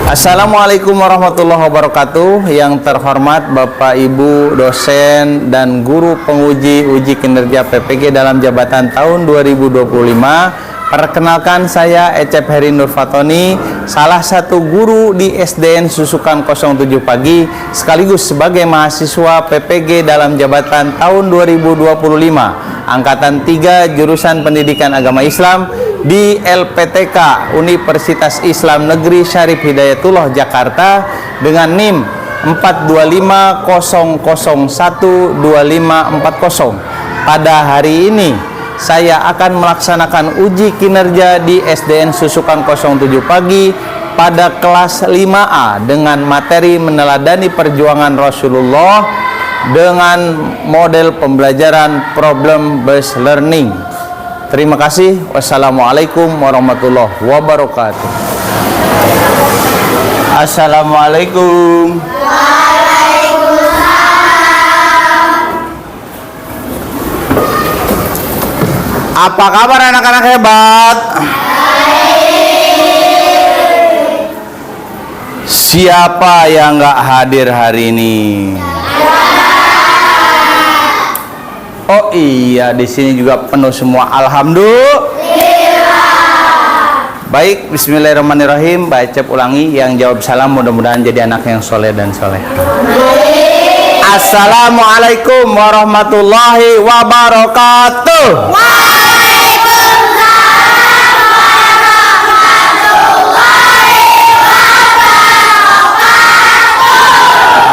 Assalamualaikum warahmatullahi wabarakatuh. Yang terhormat Bapak Ibu dosen dan guru penguji uji kinerja PPG dalam jabatan tahun 2025. Perkenalkan, saya Ecep Heri Nur Fatoni, salah satu guru di SDN Susukan 07 Pagi, sekaligus sebagai mahasiswa PPG dalam jabatan tahun 2025, Angkatan 3 jurusan Pendidikan Agama Islam di LPTK Universitas Islam Negeri Syarif Hidayatullah Jakarta dengan NIM 42500012540. Pada hari ini saya akan melaksanakan uji kinerja di SDN Susukan 07 Pagi pada kelas 5A dengan materi meneladani perjuangan Rasulullah dengan model pembelajaran problem based learning. Terima kasih. Wassalamualaikum warahmatullahi wabarakatuh. Assalamualaikum. Apa kabar anak-anak hebat? Siapa yang nggak hadir hari ini? Oh iya, di sini juga penuh semua. Alhamdulillah. Baik, bismillahirrahmanirrahim. Mbak Ecep ulangi, yang jawab salam mudah-mudahan jadi anak yang soleh dan soleh. Assalamualaikum warahmatullahi wabarakatuh.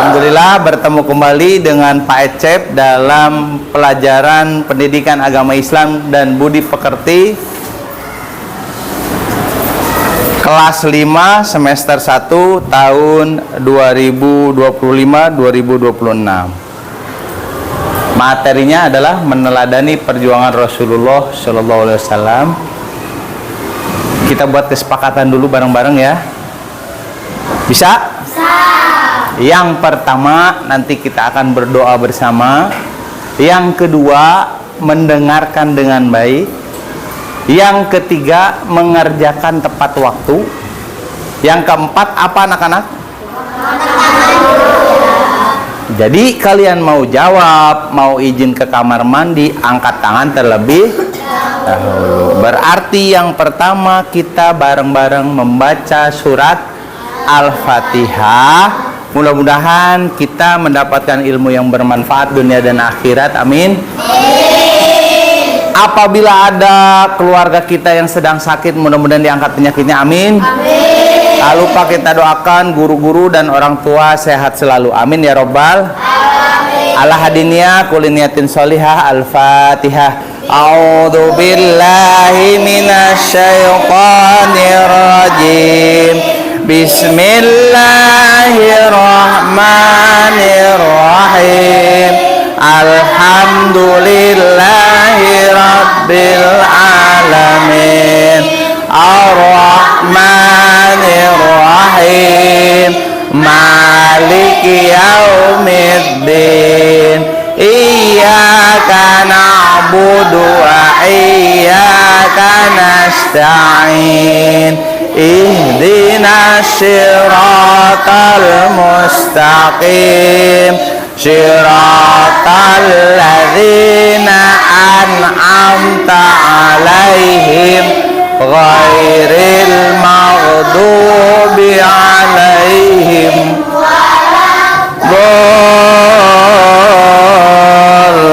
Alhamdulillah bertemu kembali dengan Pak Ecep dalam pelajaran Pendidikan Agama Islam dan Budi Pekerti kelas 5 semester 1 tahun 2025-2026. Materinya adalah meneladani perjuangan Rasulullah Shallallahu Alaihi Wasallam. Kita buat kesepakatan dulu bareng-bareng ya. Bisa? Yang pertama, nanti kita akan berdoa bersama. Yang kedua, mendengarkan dengan baik. Yang ketiga, mengerjakan tepat waktu. Yang keempat, apa anak-anak? Jadi kalian mau jawab, mau izin ke kamar mandi, angkat tangan terlebih dahulu. Berarti yang pertama kita bareng-bareng membaca surat Al-Fatihah. Mudah-mudahan kita mendapatkan ilmu yang bermanfaat dunia dan akhirat. Amin. Apabila ada keluarga kita yang sedang sakit, mudah-mudahan diangkat penyakitnya. Amin. Tak lupa kita doakan guru-guru dan orang tua sehat selalu. Amin ya robbal alamin. Ala hadiniya kuliniyatin solihah. Al-Fatihah. A'udzu billahi minasyaitonir rajim. Bismillahirrahmanirrahim. Alhamdulillahi rabbil alamin. Ar-Rahmanirrahim. Maliki yaumiddin. Iyyaka na'budu wa iyyaka nasta'in. Ihdinas siratal mustaqim. Siratal ladzina an'amta 'alaihim ghairil maghdubi 'alaihim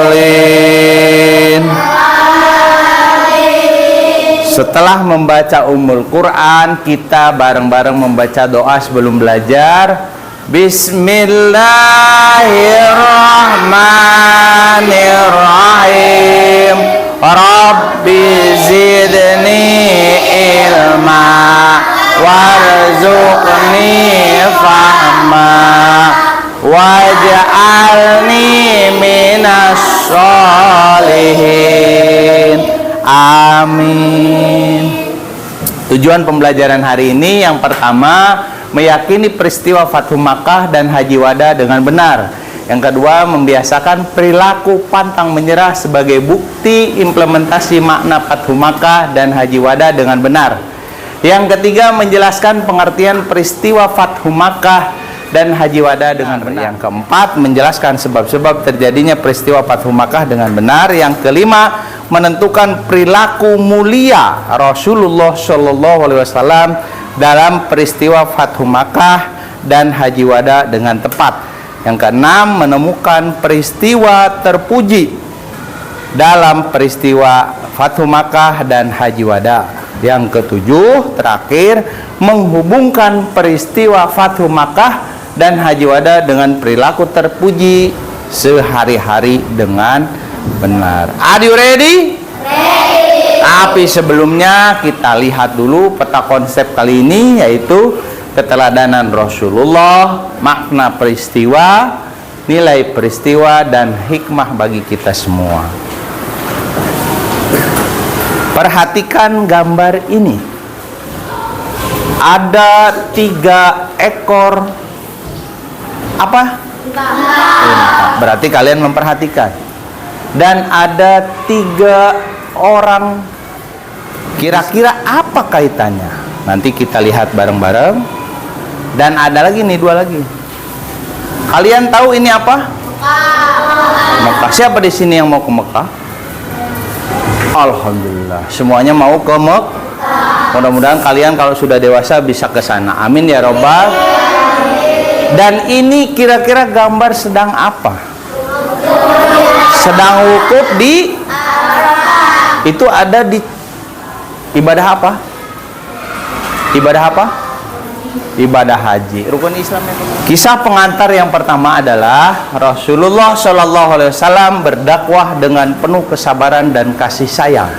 dhalin. Setelah membaca Ummul Quran, kita bareng-bareng membaca doa sebelum belajar. Bismillahirrahmanirrahim. Rabbi zidni ilma warzuqni fahma waj'alni minas sholihin. Amin. Tujuan pembelajaran hari ini yang pertama, meyakini peristiwa Fathu Makkah dan Haji Wada dengan benar. Yang kedua, membiasakan perilaku pantang menyerah sebagai bukti implementasi makna Fathu Makkah dan Haji Wada dengan benar. Yang ketiga, menjelaskan pengertian peristiwa Fathu Makkah dan Haji Wada dengan benar. Yang keempat, menjelaskan sebab-sebab terjadinya peristiwa Fathu Makkah dengan benar. Yang kelima, menentukan perilaku mulia Rasulullah Shallallahu Alaihi Wasallam dalam peristiwa Fathu Makkah dan Haji Wada dengan tepat. Yang keenam, menemukan peristiwa terpuji dalam peristiwa Fathu Makkah dan Haji Wada. Yang ketujuh, terakhir, menghubungkan peristiwa Fathu Makkah dan Haji Wada dengan perilaku terpuji sehari-hari dengan benar. Are you ready? Ready. Tapi sebelumnya kita lihat dulu peta konsep kali ini, yaitu keteladanan Rasulullah, makna peristiwa, nilai peristiwa, dan hikmah bagi kita semua. Perhatikan gambar ini. Ada 3 ekor apa? Unta. Berarti kalian memperhatikan. Dan ada 3 orang. Kira-kira apa kaitannya? Nanti kita lihat bareng-bareng. Dan ada lagi nih, 2 lagi. Kalian tahu ini apa? Mekah. Siapa di sini yang mau ke Mekah? Alhamdulillah, semuanya mau ke Mekah. Mudah-mudahan kalian kalau sudah dewasa bisa ke sana. Amin ya robbal. Dan ini kira-kira gambar sedang apa? Sedang wukuf di itu ada di ibadah apa? Ibadah apa? Ibadah haji, rukun Islam. Kisah pengantar yang pertama adalah Rasulullah Shallallahu Alaihi Wasallam berdakwah dengan penuh kesabaran dan kasih sayang.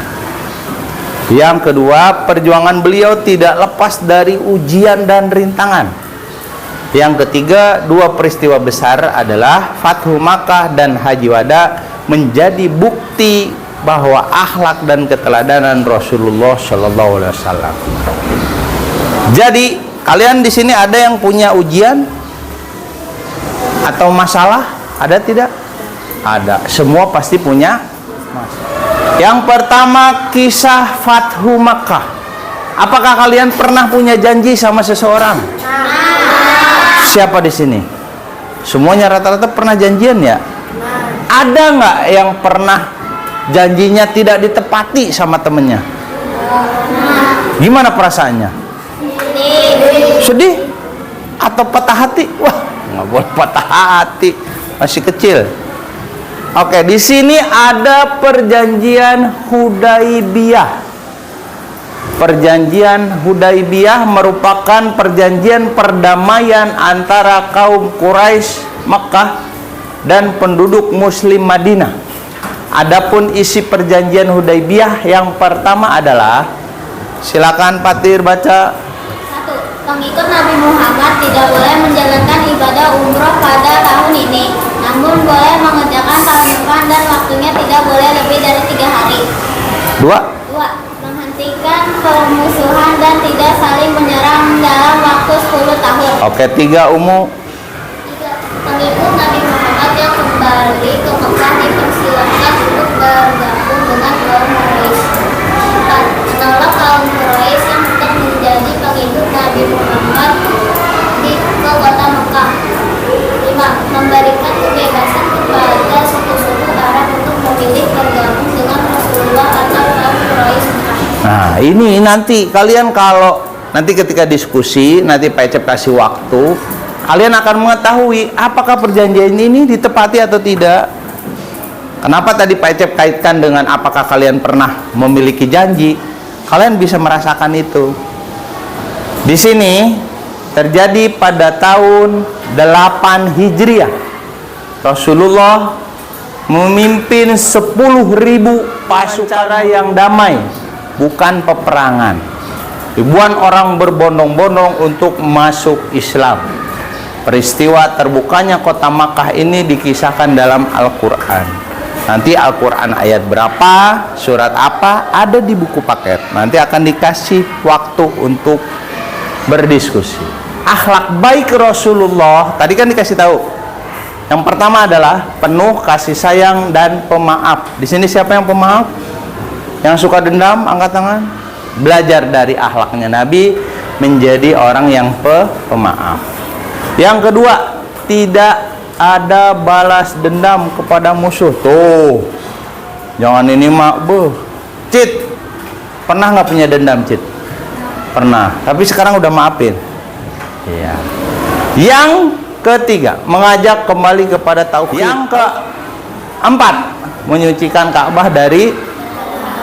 Yang kedua, perjuangan beliau tidak lepas dari ujian dan rintangan. Yang ketiga, 2 peristiwa besar adalah Fathu Makkah dan Haji Wada menjadi bukti bahwa akhlak dan keteladanan Rasulullah Shallallahu Alaihi Wasallam. Jadi kalian di sini ada yang punya ujian atau masalah? Ada tidak? Ada. Semua pasti punya masalah. Yang pertama, kisah Fathu Makkah. Apakah kalian pernah punya janji sama seseorang? Siapa di sini? Semuanya rata-rata pernah janjian ya? Ada nggak yang pernah janjinya tidak ditepati sama temennya? Gimana perasaannya? Sedih atau patah hati? Wah, nggak boleh patah hati, masih kecil. Oke, di sini ada perjanjian Hudaibiyah. Perjanjian Hudaibiyah merupakan perjanjian perdamaian antara kaum Quraisy Makkah dan penduduk Muslim Madinah. Adapun isi perjanjian Hudaibiyah yang pertama adalah, silakan Patir baca. Pengikut Nabi Muhammad tidak boleh menjalankan ibadah umroh pada tahun ini, namun boleh mengerjakan tahun depan dan waktunya tidak boleh lebih dari 3 hari. 2. Menghentikan permusuhan dan tidak saling menyerang dalam waktu 10 tahun. Oke, 3 umum. 3. Pengikut Nabi Muhammad yang kembali ke Mekah dipersilakan untuk bergabung dengan kaum Quraisy. 4. Menolak kaum Quraisy yang tetap menjadi pengikut Nabi Muhammad di kota Mekah. 5. Memberikan kebebasan kepada suku-suku Arab untuk memilih bergabung dengan Rasulullah atau kaum Quraisy Mekah. Nah, ini nanti kalian kalau nanti ketika diskusi, nanti Pak Ecep kasih waktu, kalian akan mengetahui apakah perjanjian ini ditepati atau tidak. Kenapa tadi Pak Ecep kaitkan dengan apakah kalian pernah memiliki janji? Kalian bisa merasakan itu. Di sini terjadi pada tahun 8 Hijriah. Rasulullah memimpin 10.000 pasukan yang damai, bukan peperangan. Ribuan orang berbondong-bondong untuk masuk Islam. Peristiwa terbukanya kota Makkah ini dikisahkan dalam Al-Quran. Nanti Al-Quran ayat berapa, surat apa, ada di buku paket. Nanti akan dikasih waktu untuk berdiskusi. Akhlak baik Rasulullah, tadi kan dikasih tahu. Yang pertama adalah penuh kasih sayang dan pemaaf. Di sini siapa yang pemaaf? Yang suka dendam, angkat tangan. belajar dari akhlaknya Nabi, menjadi orang yang pemaaf. Yang kedua, tidak ada balas dendam kepada musuh. Tuh, jangan ini mak Cit, pernah nggak punya dendam, Cit? Pernah, tapi sekarang udah maafin. Iya. Yang ketiga, mengajak kembali kepada tauhid. Yang keempat, menyucikan Ka'bah dari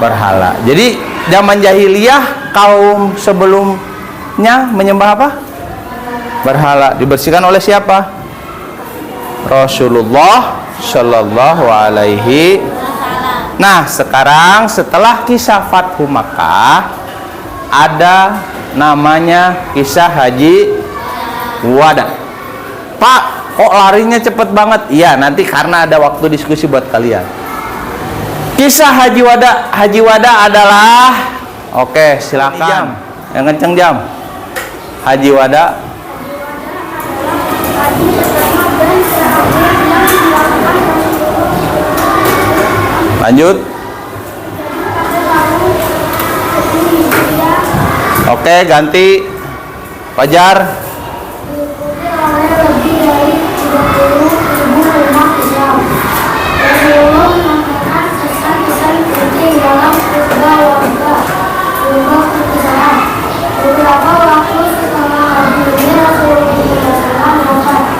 berhala. Jadi zaman jahiliyah kaum sebelumnya menyembah apa? Berhala. Dibersihkan oleh siapa? Rasulullah Shallallahu Alaihi. Nah, sekarang setelah kisah Fathu Makkah, ada namanya kisah Haji Wada. Pak, kok larinya cepet banget? Iya, nanti karena ada waktu diskusi buat kalian. Kisah Haji Wada adalah, oke, silakan. Yang kenceng jam. Haji Wada. Lanjut. Oke, ganti. Fajar.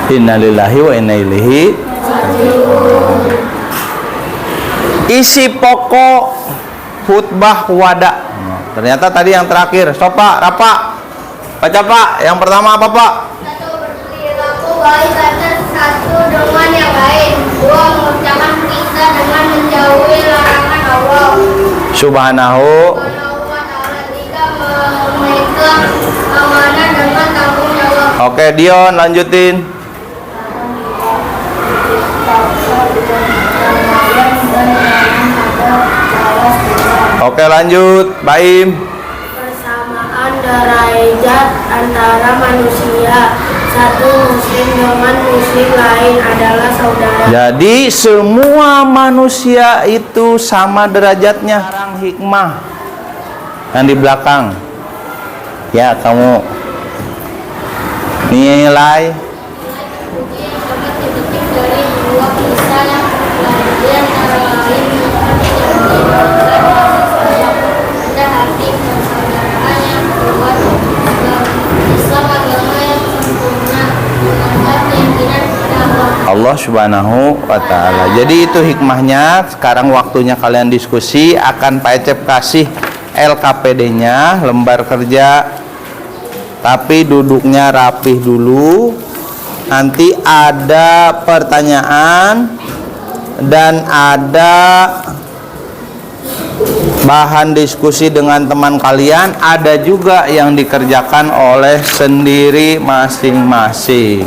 Innalillahi wa inna ilaihi raji'un. Isi pokok khutbah wada. Ternyata tadi yang terakhir. Stop Pak, Rapa. Baca Pak. Yang pertama apa Pak? Satu, berperilaku baik atas satu dengan yang lain. Dua, mengerjakan perintah dengan menjauhi larangan Allah Subhanahu. wa ta'ala. Tiga, memegang amanah dengan tanggung jawab. Oke, Dion lanjutin. Oke, lanjut, Baim. Persamaan derajat antara manusia. Satu, muslim dengan muslim lain adalah saudara. Jadi semua manusia itu sama derajatnya. Sekarang hikmah yang di belakang. Ya, kamu nilai. Dari dua kisah yang berbeda antara lain ada hati persaudaraan yang kuat, Islam agama yang sempurna, menganggap keyakinan kepada Allah Subhanahu wa ta'ala. Jadi itu hikmahnya. Sekarang waktunya kalian diskusi. Akan Pak Ecep kasih LKPD-nya, lembar kerja, tapi duduknya rapih dulu. Nanti ada pertanyaan dan ada bahan diskusi dengan teman kalian. Ada juga yang dikerjakan oleh sendiri masing-masing.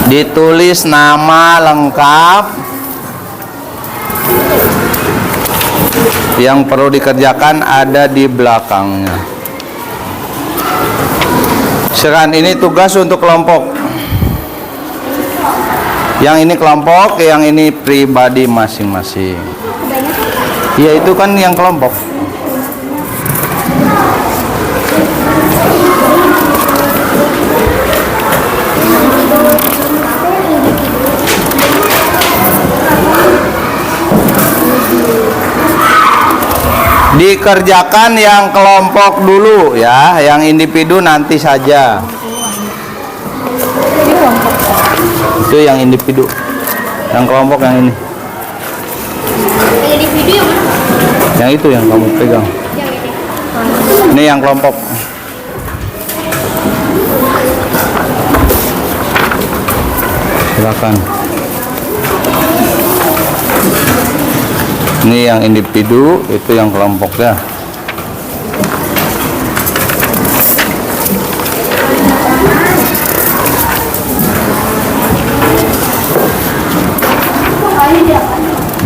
Ditulis nama lengkap yang perlu dikerjakan, ada di belakangnya. Sekarang ini tugas untuk kelompok. Yang ini kelompok, yang ini pribadi masing-masing. Ya itu kan yang kelompok. Dikerjakan yang kelompok dulu ya, yang individu nanti saja. Itu yang individu. Yang kelompok yang ini. individu yang mana? Yang itu yang kamu pegang. Yang ini. Ini yang kelompok. Silakan. Ini yang individu, itu yang kelompok ya.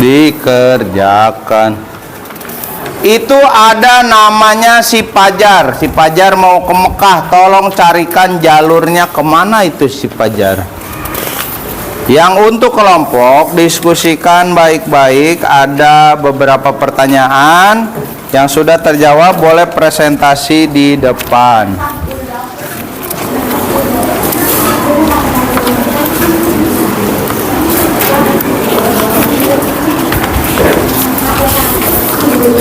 Dikerjakan. Itu ada namanya si Pajar. Si Pajar mau ke Mekah, tolong carikan jalurnya kemana itu si Pajar. Yang untuk kelompok diskusikan baik-baik, ada beberapa pertanyaan yang sudah terjawab, boleh presentasi di depan.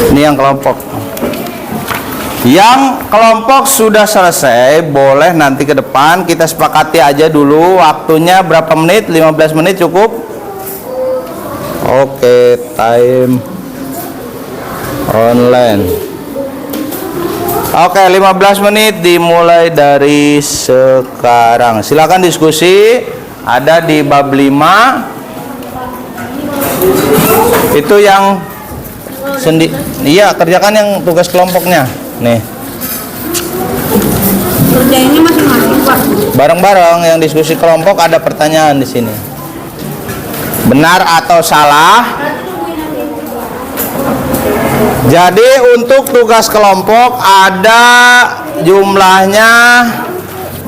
Ini yang kelompok. Yang kelompok sudah selesai, boleh nanti ke depan kita sepakati aja dulu waktunya berapa menit, 15 menit cukup? Oke, time online. Oke, 15 menit dimulai dari sekarang. Silakan diskusi, ada di bab 5. Itu yang iya, kerjakan yang tugas kelompoknya. Nih. Kerjainnya masing-masing, Pak. Bareng-bareng yang diskusi kelompok, ada pertanyaan di sini. Benar atau salah? Jadi untuk tugas kelompok ada jumlahnya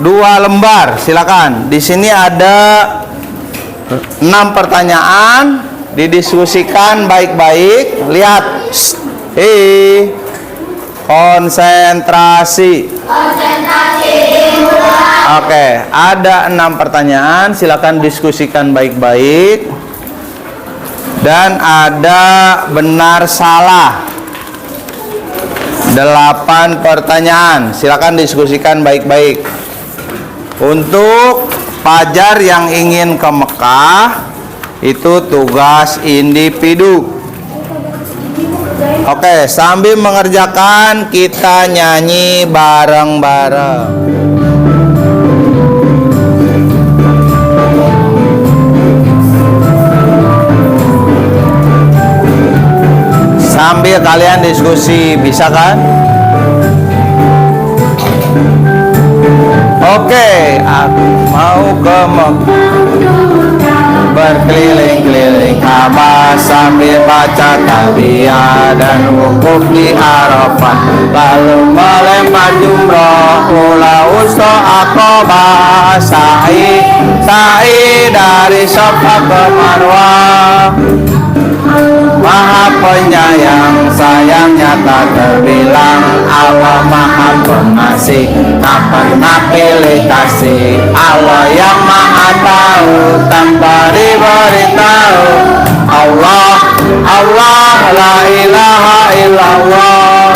2 lembar. Silakan. Di sini ada 6 pertanyaan, didiskusikan baik-baik. Lihat. Konsentrasi. Oke, ada 6 pertanyaan, silakan diskusikan baik-baik. Dan ada benar salah 8 pertanyaan, silakan diskusikan baik-baik. Untuk pelajar yang ingin ke Mekah, itu tugas individu. Oke, sambil mengerjakan kita nyanyi bareng-bareng. Sambil kalian diskusi, bisa kan? Oke, aku mau ke Mekah, berkeliling-keliling Ka'bah sambil baca talbiyah dan wukuf di Arafah, lalu melempar jumroh, ula wusta aqobah, sa'i dari Safa ke Marwah. Maha penyayang, sayangnya tak terbilang, Allah maha pengasih, tak pernah pilih kasih. Allah yang maha tahu, tanpa diberitahu. Allah, Allah, la ilaha illallah.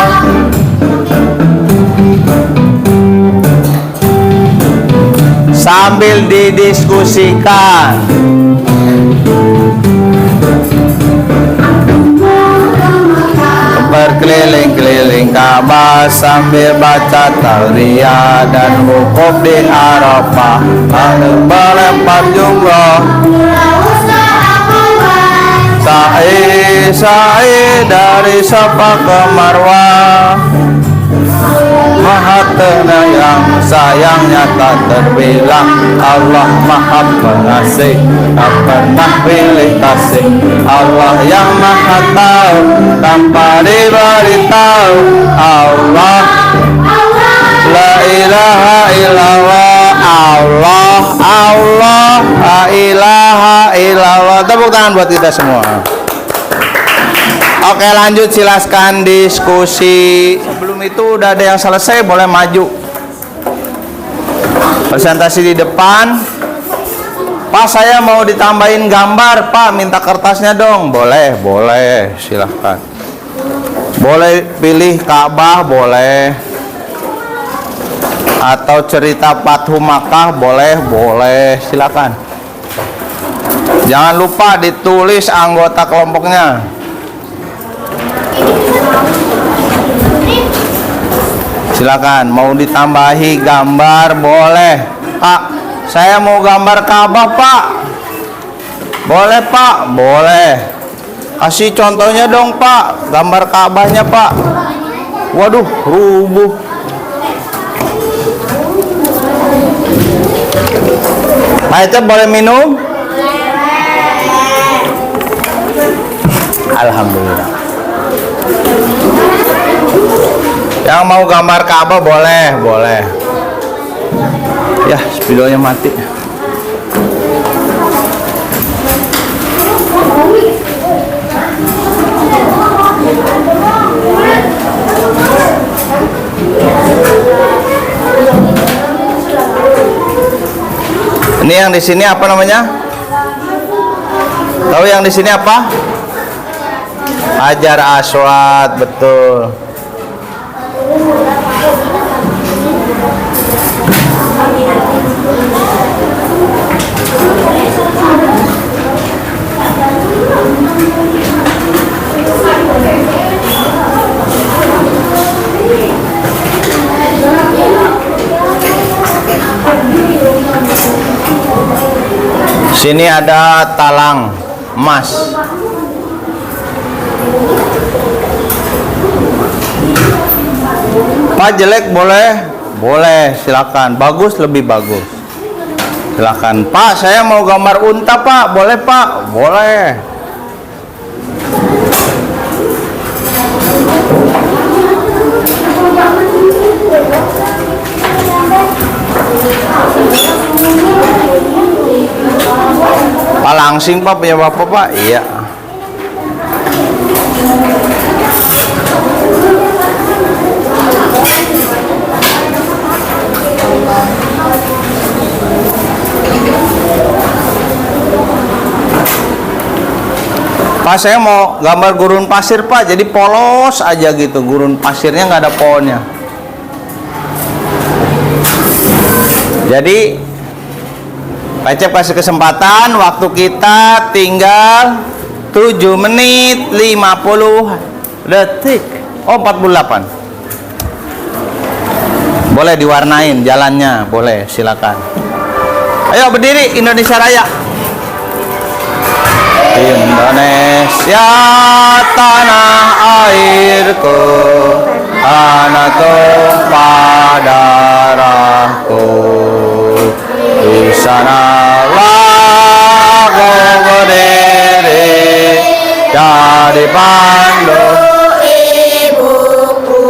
Sambil didiskusikan. Berkeliling-keliling Ka'bah sambil baca talbiyah dan wukuf di Arafah, lalu melempar jumroh, sa'i dari Safa ke Marwah. Maha penyayang, sayangnya tak terbilang, Allah maha pengasih, tak pernah pilih kasih. Allah yang maha tahu, tanpa diberitahu. Allah, la ilaha illallah. Allah, Allah, la ilaha illallah. Tepuk tangan buat kita semua. Oke, lanjut, silakan diskusi. Sebelum itu udah ada yang selesai, boleh maju. Presentasi di depan. Pak, saya mau ditambahin gambar, Pak, minta kertasnya dong. Boleh, boleh, silahkan. Boleh pilih Ka'bah, boleh. Atau cerita Fathu Makkah, boleh, boleh, silakan. Jangan lupa ditulis anggota kelompoknya. Silakan, mau ditambahi gambar boleh. Pak, saya mau gambar Ka'bah, Pak. Boleh, Pak, boleh. Kasih contohnya dong, Pak, gambar Ka'bahnya, Pak. Waduh, rubuh. Pak Ece boleh minum? Alhamdulillah. Yang mau gambar Ka'bah boleh, boleh. Ya, videonya mati. Ini yang di sini apa namanya? Tahu yang di sini apa? Hajar Aswad, betul. Sini ada talang emas. Pak, jelek boleh? Boleh, silakan. Bagus, lebih bagus. Silakan. Pak, saya mau gambar unta, Pak. Boleh, Pak? Boleh. Pak, langsing Pak, punya Bapak Pak? Iya. Pak, saya mau gambar gurun pasir Pak, jadi polos aja gitu, gurun pasirnya nggak ada pohonnya. Jadi Pak Cep kasih kesempatan, waktu kita tinggal 7 menit 50 detik. Oh, 48. Boleh diwarnain jalannya, boleh, silakan. Ayo berdiri, Indonesia Raya. Indonesia tanah airku, tanah tumpah darahku. Di sanalah aku berdiri, jadi pandu ibuku.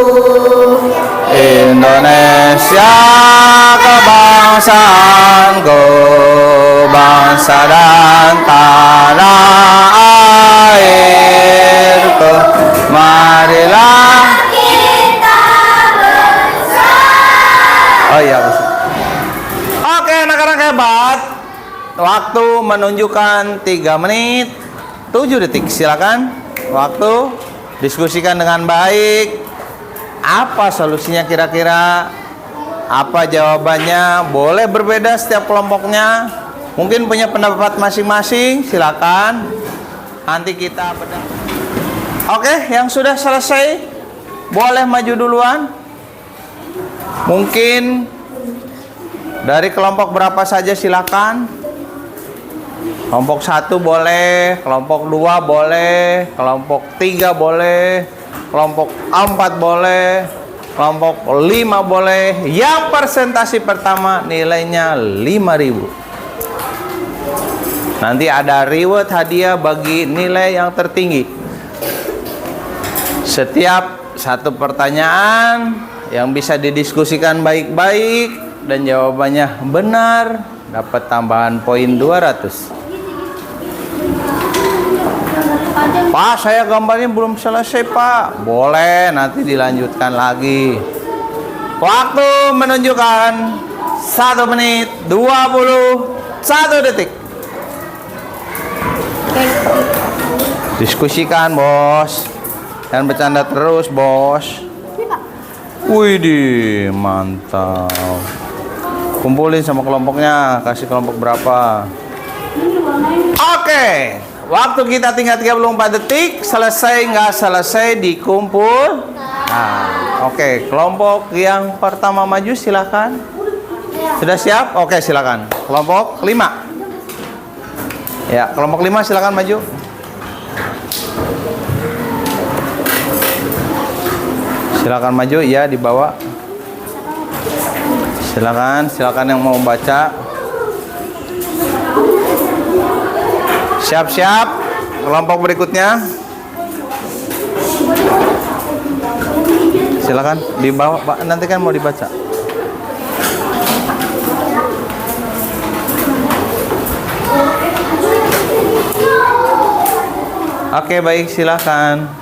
Indonesia kebangsaanku, bangsa dan tanah airku. Marilah kita bersama. Oh iya, oke, anak-anak hebat. Waktu menunjukkan 3 menit 7 detik. Silakan. Waktu diskusikan dengan baik. Apa solusinya kira-kira? Apa jawabannya? Boleh berbeda setiap kelompoknya. Mungkin punya pendapat masing-masing. Silakan. Nanti kita bedah. Oke, yang sudah selesai boleh maju duluan. Mungkin dari kelompok berapa saja silakan. Kelompok 1 boleh, kelompok 2 boleh, kelompok 3 boleh, kelompok 4 boleh, kelompok 5 boleh. Yang presentasi pertama nilainya 5.000. Nanti ada reward hadiah bagi nilai yang tertinggi. Setiap satu pertanyaan yang bisa didiskusikan baik-baik dan jawabannya benar, dapat tambahan poin 200. Pak, saya gambarnya belum selesai Pak. Boleh, nanti dilanjutkan lagi. Waktu menunjukkan 1 menit 21 detik. Diskusikan bos. Dan bercanda terus bos. Widih, mantap. Kumpulin sama kelompoknya, kasih kelompok berapa. Oke, waktu kita tinggal 34 detik. Selesai nggak selesai dikumpul. Nah, oke, kelompok yang pertama maju silakan. Sudah siap? Oke, silakan. Kelompok 5. Ya, kelompok 5 silakan maju. Silakan maju, ya, dibawa. Silakan yang mau baca. Siap-siap. Kelompok berikutnya. Silakan dibawa, Pak. Nanti kan mau dibaca. Oke, baik, silakan.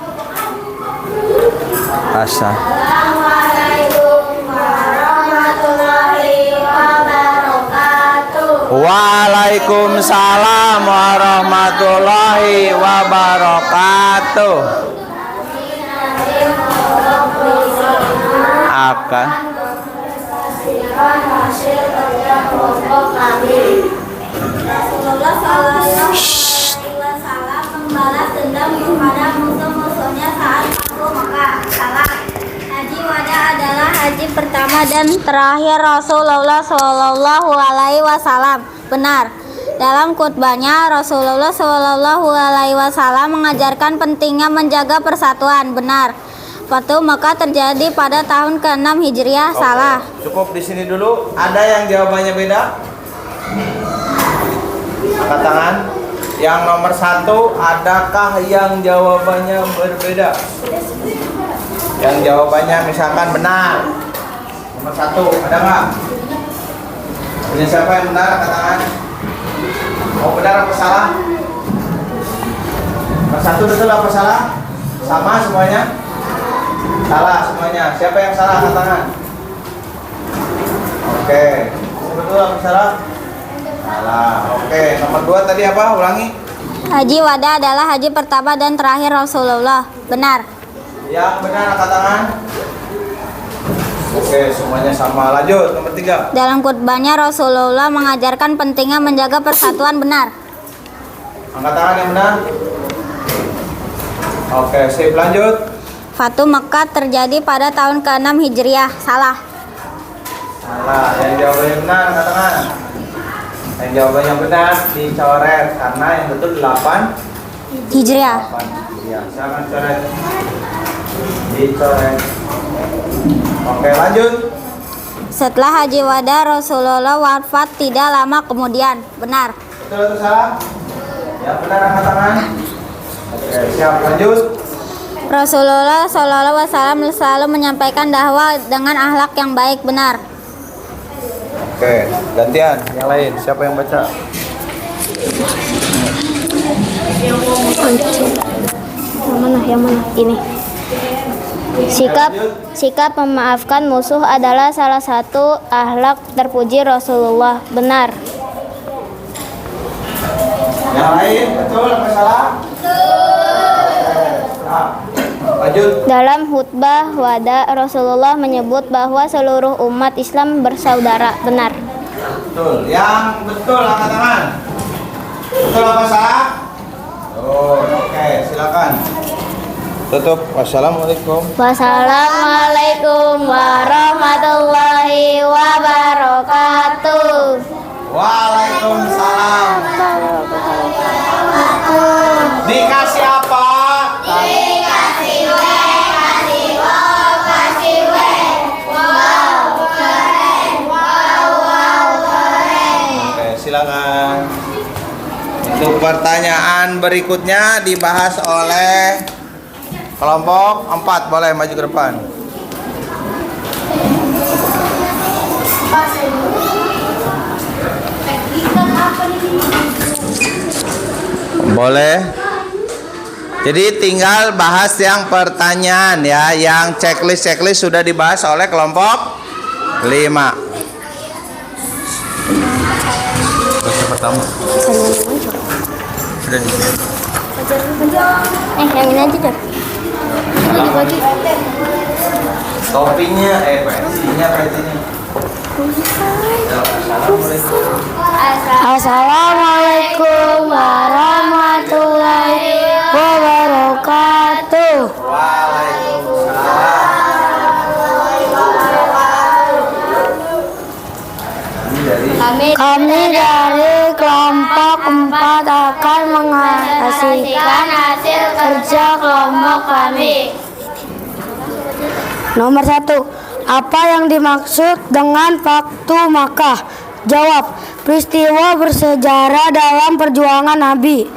Assalamualaikum warahmatullahi wabarakatuh. Waalaikumsalam warahmatullahi wabarakatuh. Akan hasil kerja kelompok kami. Rasulullah Shallallahu Alaihi Wasallam membalas dendam kepada musuh-musuhnya saat Fathu Makkah. Salah. Haji wada adalah haji pertama dan terakhir Rasulullah Shallallahu Alaihi Wasallam. Benar. Dalam khutbahnya Rasulullah Shallallahu Alaihi Wasallam mengajarkan pentingnya menjaga persatuan. Benar. Fathu Makkah terjadi pada tahun ke-6 Hijriah. Salah. Cukup di sini dulu. Ada yang jawabannya beda? Angkat tangan. Yang nomor 1, adakah yang jawabannya berbeda? Yang jawabannya misalkan benar. Nomor 1, ada nggak? Ini siapa yang benar? Angkat tangan. Mau benar apa salah? Nomor 1 betul apa salah? Sama semuanya? Salah semuanya. Siapa yang salah? Angkat tangan. Oke. Betul apa salah? Salah. Oke. Nomor 2 tadi apa? Ulangi. Haji wada adalah haji pertama dan terakhir Rasulullah. Benar. Yang benar angkat tangan. Oke, semuanya sama. Lanjut. Nomor 3. Dalam khutbahnya Rasulullah mengajarkan pentingnya menjaga persatuan. Benar. Angkat tangan yang benar. Oke, sip. Lanjut. Fathu Makkah terjadi pada tahun ke-6 Hijriah. Salah. Salah. Yang jawabannya benar angkat tangan. Yang jawabannya benar dicoret karena yang betul 8 Hijriah. 8. Ya, silakan coret. Dicoret. Oke, lanjut. Setelah haji wada Rasulullah wafat tidak lama kemudian. Benar. Betul atau salah? Yang benar angkat tangan. Oke, siap. Lanjut. Rasulullah Shallallahu Alaihi Wasallam selalu menyampaikan dakwah dengan akhlak yang baik. Benar. Oke, gantian yang lain. Siapa yang baca? Yang mana? Ini. Sikap memaafkan musuh adalah salah satu akhlak terpuji Rasulullah. Benar. Yang lain betul apa salah? Lanjut. Dalam khutbah wada Rasulullah menyebut bahwa seluruh umat Islam bersaudara. Benar. Betul. Yang betul angkat tangan. Betul apa salah? Oh, oke, silakan. Tutup. Wassalamualaikum. Wassalamualaikum warahmatullahi wabarakatuh. Waalaikumsalam. Dikasih apa? Dikasih kasih wow, kasih wow, keren, wow, keren. Oke, silakan. Untuk pertanyaan berikutnya dibahas oleh kelompok 4. Boleh maju ke depan. Boleh. Jadi tinggal bahas yang pertanyaan ya, yang checklist sudah dibahas oleh kelompok 5. Baca pertama. Sudah di sini. Yang ini aja deh. Ini dibagi. Topinya pensinya. Assalamualaikum warahmatullahi wabarakatuh. Kami dari kelompok 4 akan mengasihkan hasil kerja kelompok kami. Nomor 1. Apa yang dimaksud dengan Fathu Makkah? Jawab. Peristiwa bersejarah dalam perjuangan Nabi.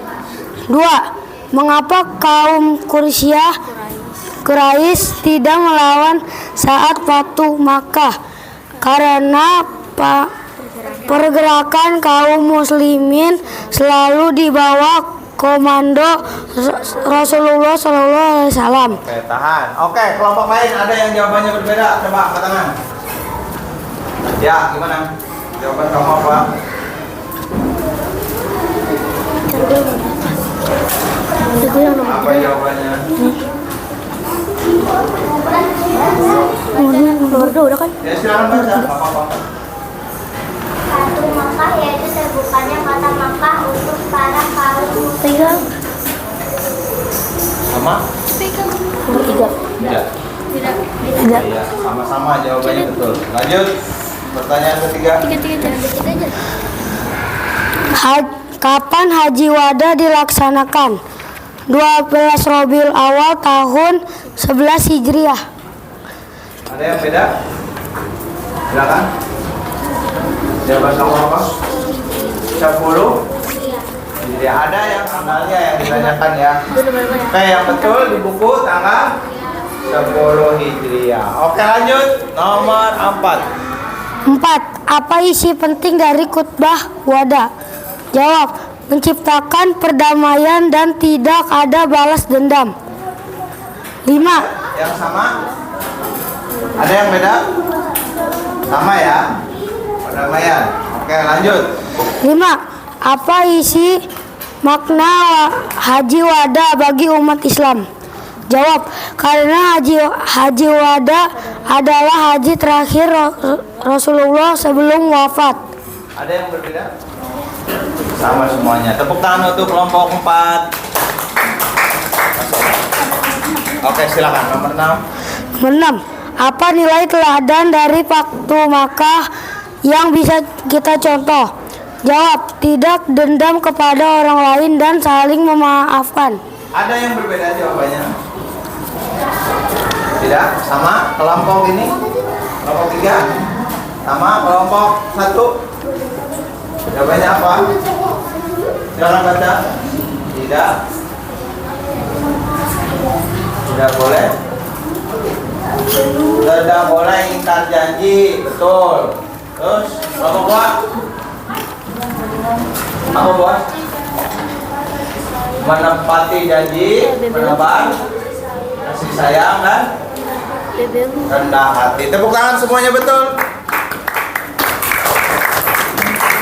2. Mengapa kaum Quraisy tidak melawan saat Fathu Makkah? Karena pergerakan kaum muslimin selalu di bawah komando Rasulullah SAW. Oke, tahan. Oke, kelompok lain ada yang jawabannya berbeda? Coba angkat tangan. Ya, gimana? Jawaban kamu apa? Apa jawabannya? Nomor 2 udah kan? Ya silakan baca. Nggak apa-apa. Satu Makkah yaitu sebutannya kata Makkah untuk para kaum Pegang. Sama? Nomor 3. Tidak. Tidak. Iya, sama-sama jawabannya betul. Lanjut. Pertanyaan ketiga. Kapan Haji Wada dilaksanakan? 12 Rabiul Awal tahun 11 Hijriah. Ada yang beda? Silakan. Jawaban kamu apa? 10. Jadi ada yang tanggalnya yang ditanyakan ya. Oke, yang betul di buku tanggal 10 Hijriah. Oke, lanjut. Nomor 4. 4. Apa isi penting dari khutbah Wada? Jawab, menciptakan perdamaian dan tidak ada balas dendam. 5. Yang sama? Ada yang beda? Sama ya? Perdamaian. Oke, lanjut. 5. Apa isi makna Haji Wada bagi umat Islam? Jawab, karena Haji Wada adalah haji terakhir Rasulullah sebelum wafat. Ada yang berbeda? Sama semuanya. Tepuk tangan untuk kelompok 4. Oke, silakan nomor 6. Nomor 6. Apa nilai teladan dari Waktu Makkah yang bisa kita contoh? Jawab, tidak dendam kepada orang lain dan saling memaafkan. Ada yang berbeda jawabannya? Tidak? Sama kelompok ini? Kelompok 3? Sama kelompok 1? Jawabannya apa? Silakan baca. Tidak. Tidak boleh. Tidak boleh ingkar janji. Betul. Terus apa buat? Apa buat? Menepati janji, menebar kasih sayang dan rendah hati. Tepuk tangan semuanya betul.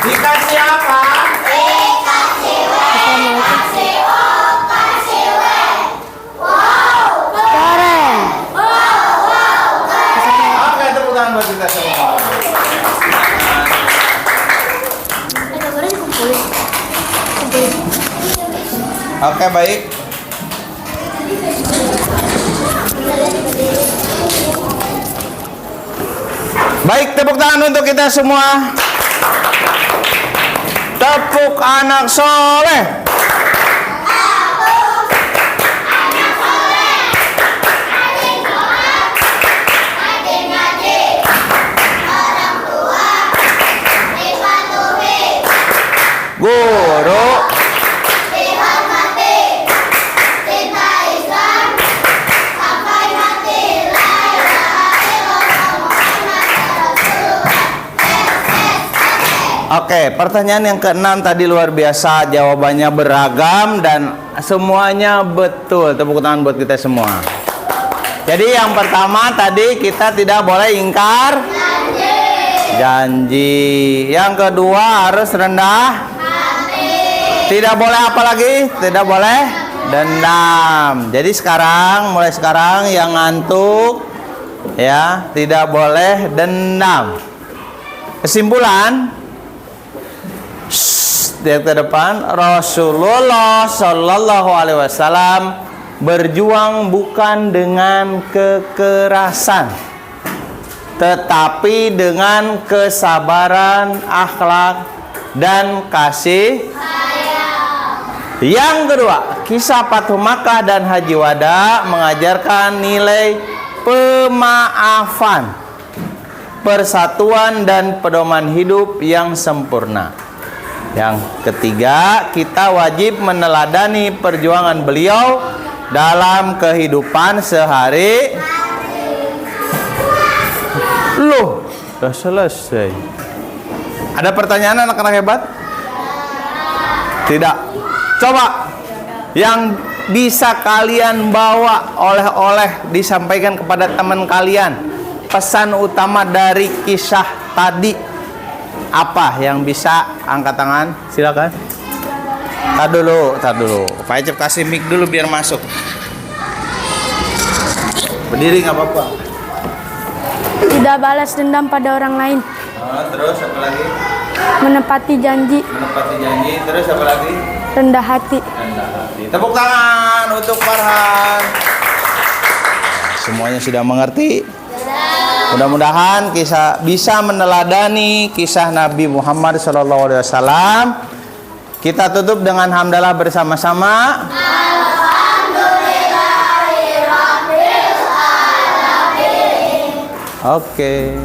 Dikasih apa? Keren. Oke, tepuk tangan buat kita semua. Oke, baik. Baik, tepuk tangan untuk kita semua. Tepuk anak soleh. Guru. Oke, pertanyaan yang ke-6 tadi luar biasa, jawabannya beragam dan semuanya betul. Tepuk tangan buat kita semua. Jadi yang pertama tadi kita tidak boleh ingkar janji. Yang kedua harus rendah hati. Tidak boleh apa lagi? Tidak boleh dendam. Jadi mulai sekarang yang ngantuk ya, tidak boleh dendam. Kesimpulan, lihat ke depan, Rasulullah Shallallahu Alaihi Wasallam berjuang bukan dengan kekerasan, tetapi dengan kesabaran, akhlak, dan kasih sayang. Yang kedua, kisah Fathu Makkah dan Haji Wada mengajarkan nilai pemaafan, persatuan, dan pedoman hidup yang sempurna. Yang ketiga, kita wajib meneladani perjuangan beliau dalam kehidupan sehari. Loh, sudah selesai. Ada pertanyaan anak-anak hebat? Tidak. Coba yang bisa kalian bawa oleh-oleh disampaikan kepada teman kalian. Pesan utama dari kisah tadi apa yang bisa? Angkat tangan, silakan. Tar dulu. Pak Ecep kasih mic dulu biar masuk. Berdiri nggak apa-apa. Tidak balas dendam pada orang lain. Terus apa lagi? Menepati janji. Menepati janji. Terus apa lagi? Rendah hati. Rendah hati. Tepuk tangan untuk Farhan. Semuanya sudah mengerti? Mudah-mudahan bisa meneladani kisah Nabi Muhammad SAW. Kita tutup dengan hamdalah bersama-sama. Alhamdulillahirabbil alamin. Oke.